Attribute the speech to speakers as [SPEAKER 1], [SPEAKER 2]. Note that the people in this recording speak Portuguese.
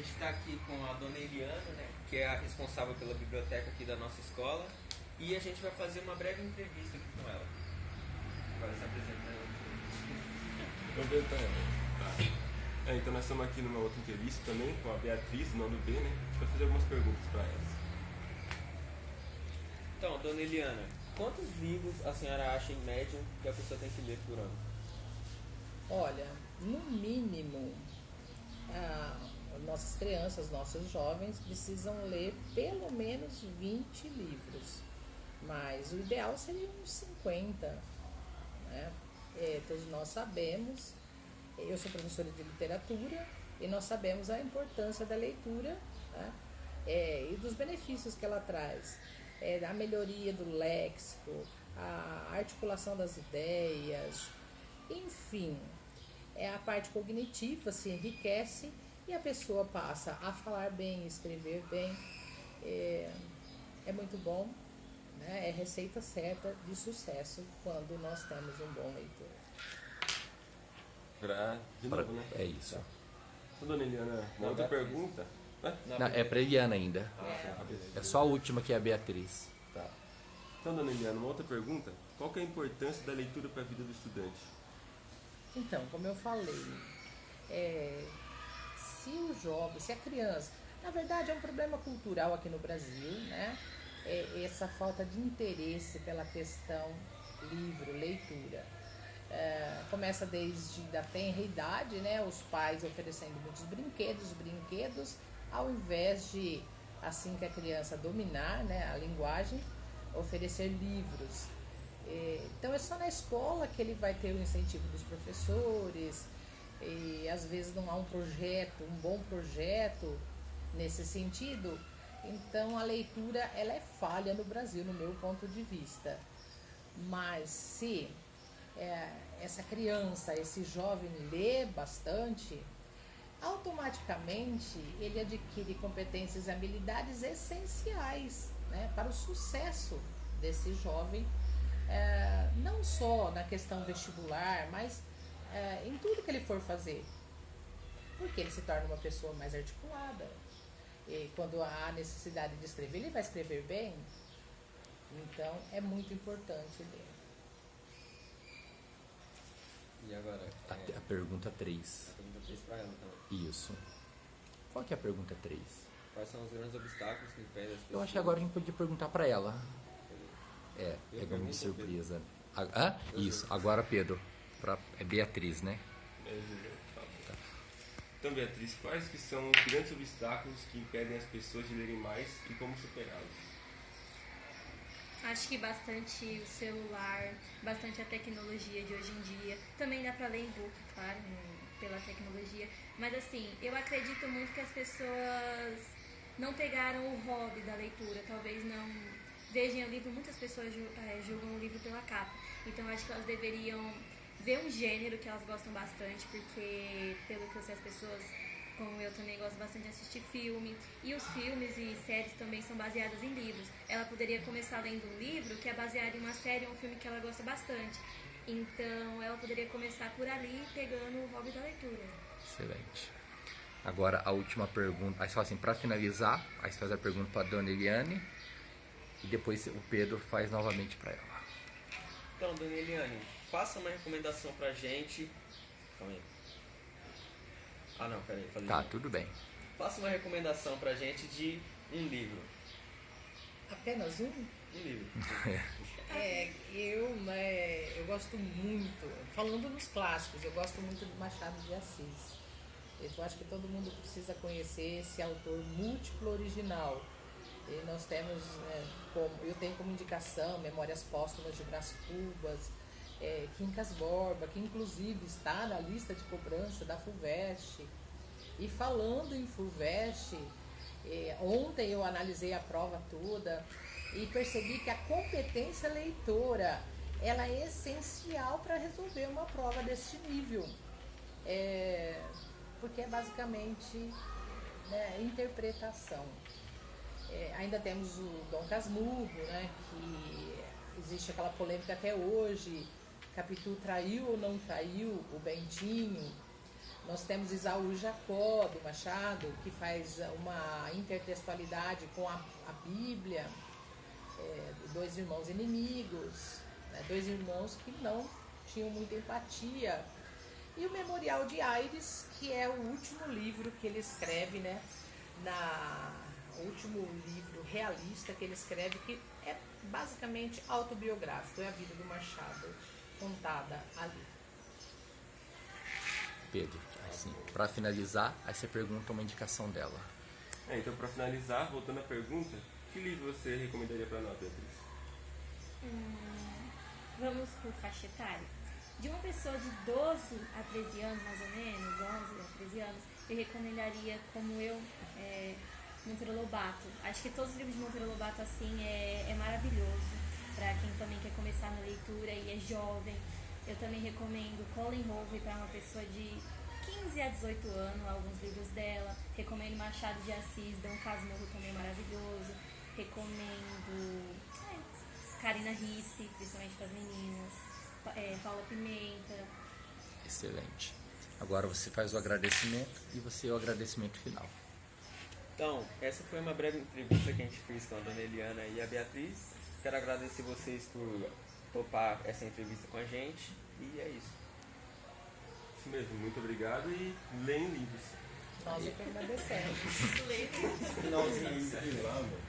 [SPEAKER 1] gente está aqui com a dona Eliana, né, que é a responsável pela biblioteca aqui da nossa escola, e a gente vai fazer uma breve entrevista aqui com ela. Agora se apresenta ela.
[SPEAKER 2] Então nós estamos aqui numa outra entrevista também com a Beatriz, do nono B, né? A gente vai fazer algumas perguntas para elas.
[SPEAKER 1] Então, dona Eliana, quantos livros a senhora acha em média que a pessoa tem que ler por ano?
[SPEAKER 3] Olha, no mínimo, nossas crianças, nossos jovens precisam ler pelo menos 20 livros, mas o ideal seria uns 50, né? Todos nós sabemos, eu sou professora de literatura e nós sabemos a importância da leitura, né? E dos benefícios que ela traz, a melhoria do léxico, a articulação das ideias, enfim, a parte cognitiva se enriquece e a pessoa passa a falar bem, escrever bem. É muito bom, né? É receita certa de sucesso quando nós temos um bom leitor.
[SPEAKER 2] De novo, né?
[SPEAKER 4] É isso.
[SPEAKER 2] Tá. Então, dona Eliana, uma outra pergunta?
[SPEAKER 4] Não, é para Eliana ainda. É só a última que é a Beatriz.
[SPEAKER 2] Tá. Então, dona Eliana, uma outra pergunta. Qual que é a importância da leitura para a vida do estudante?
[SPEAKER 3] Então, como eu falei, se a criança... Na verdade, é um problema cultural aqui no Brasil, né? Essa falta de interesse pela questão livro, leitura. Começa desde a tenra idade, né? Os pais oferecendo muitos brinquedos, ao invés de, assim que a criança dominar, né, a linguagem, oferecer livros. Então é só na escola que ele vai ter o incentivo dos professores, e às vezes não há um bom projeto nesse sentido. Então a leitura ela é falha no Brasil, no meu ponto de vista. Mas se essa criança, esse jovem lê bastante, automaticamente ele adquire competências e habilidades essenciais, né, para o sucesso desse jovem, não só na questão vestibular, mas em tudo que ele for fazer, porque ele se torna uma pessoa mais articulada, e quando há necessidade de escrever, ele vai escrever bem. Então é muito importante ler.
[SPEAKER 1] E agora?
[SPEAKER 4] A pergunta 3.
[SPEAKER 1] A pergunta 3 para ela também.
[SPEAKER 4] Isso. Qual que é a pergunta 3?
[SPEAKER 1] Quais são os grandes obstáculos que impedem as pessoas?
[SPEAKER 4] Eu acho que agora a gente podia perguntar para ela. Pegamos de surpresa. Isso, agora Pedro. É Beatriz, né?
[SPEAKER 2] Tá. Então, Beatriz, quais que são os grandes obstáculos que impedem as pessoas de lerem mais e como superá-los?
[SPEAKER 5] Acho que bastante o celular, bastante a tecnologia de hoje em dia. Também dá para ler e-book, claro, pela tecnologia. Mas assim, eu acredito muito que as pessoas não pegaram o hobby da leitura. Talvez não vejam o livro, muitas pessoas julgam o livro pela capa. Então acho que elas deveriam ver um gênero que elas gostam bastante, porque pelo que eu sei as pessoas, como eu também gosto bastante de assistir filme, e os filmes e séries também são baseados em livros. Ela poderia começar lendo um livro que é baseado em uma série ou um filme que ela gosta bastante. Então ela poderia começar por ali, pegando o hobby da leitura.
[SPEAKER 4] Excelente. Agora a última pergunta. Aí você fala assim, para finalizar, aí você faz a pergunta para a dona Eliane e depois o Pedro faz novamente para ela.
[SPEAKER 1] Então, dona Eliane, faça uma recomendação pra gente. Calma aí. Não, peraí, falei.
[SPEAKER 4] Tá, tudo bem.
[SPEAKER 1] Faça uma recomendação pra gente de um livro.
[SPEAKER 3] Apenas um?
[SPEAKER 1] Um livro.
[SPEAKER 3] Eu gosto muito, falando nos clássicos, eu gosto muito de Machado de Assis. Eu acho que todo mundo precisa conhecer esse autor múltiplo original. E nós temos, eu tenho como indicação Memórias Póstumas de Brás Cubas, Quincas Borba, que inclusive está na lista de cobrança da FUVEST. E falando em FUVEST, ontem eu analisei a prova toda e percebi que a competência leitora ela é essencial para resolver uma prova deste nível, porque é basicamente, né, interpretação. Ainda temos o Dom Casmurro, né, que existe aquela polêmica até hoje, Capitu traiu ou não traiu o Bentinho, Nós temos Isaú Jacó, do Machado, que faz uma intertextualidade com a Bíblia, dois irmãos inimigos, né? Dois irmãos que não tinham muita empatia. E o Memorial de Aires, que é o último livro que ele escreve, né? O último livro realista que ele escreve, que é basicamente autobiográfico, é a vida do Machado contada ali.
[SPEAKER 4] Pedro, assim, para finalizar, aí você pergunta uma indicação dela.
[SPEAKER 2] Então, para finalizar, voltando à pergunta, que livro você recomendaria para nós, Beatriz?
[SPEAKER 5] Vamos por faixa etária. De uma pessoa de 12 a 13 anos, mais ou menos, 11 a 13 anos, eu recomendaria Como Eu, Monteiro Lobato. Acho que todos os livros de Monteiro Lobato, assim, é maravilhoso para quem também quer começar na leitura e é jovem. Eu também recomendo Colin Hoover para uma pessoa de 15 a 18 anos, alguns livros dela. Recomendo Machado de Assis, Dom Casmurro, também é maravilhoso. Recomendo Karina Risse, principalmente para as meninas. Paula Pimenta.
[SPEAKER 4] Excelente. Agora você faz o agradecimento e você o agradecimento final.
[SPEAKER 1] Então, essa foi uma breve entrevista que a gente fez com a dona Eliana e a Beatriz. Quero agradecer vocês por topar essa entrevista com a gente. E é isso.
[SPEAKER 2] Isso mesmo, muito obrigado e leiam livros.
[SPEAKER 3] Nós é que agradecemos.
[SPEAKER 1] Finalzinho.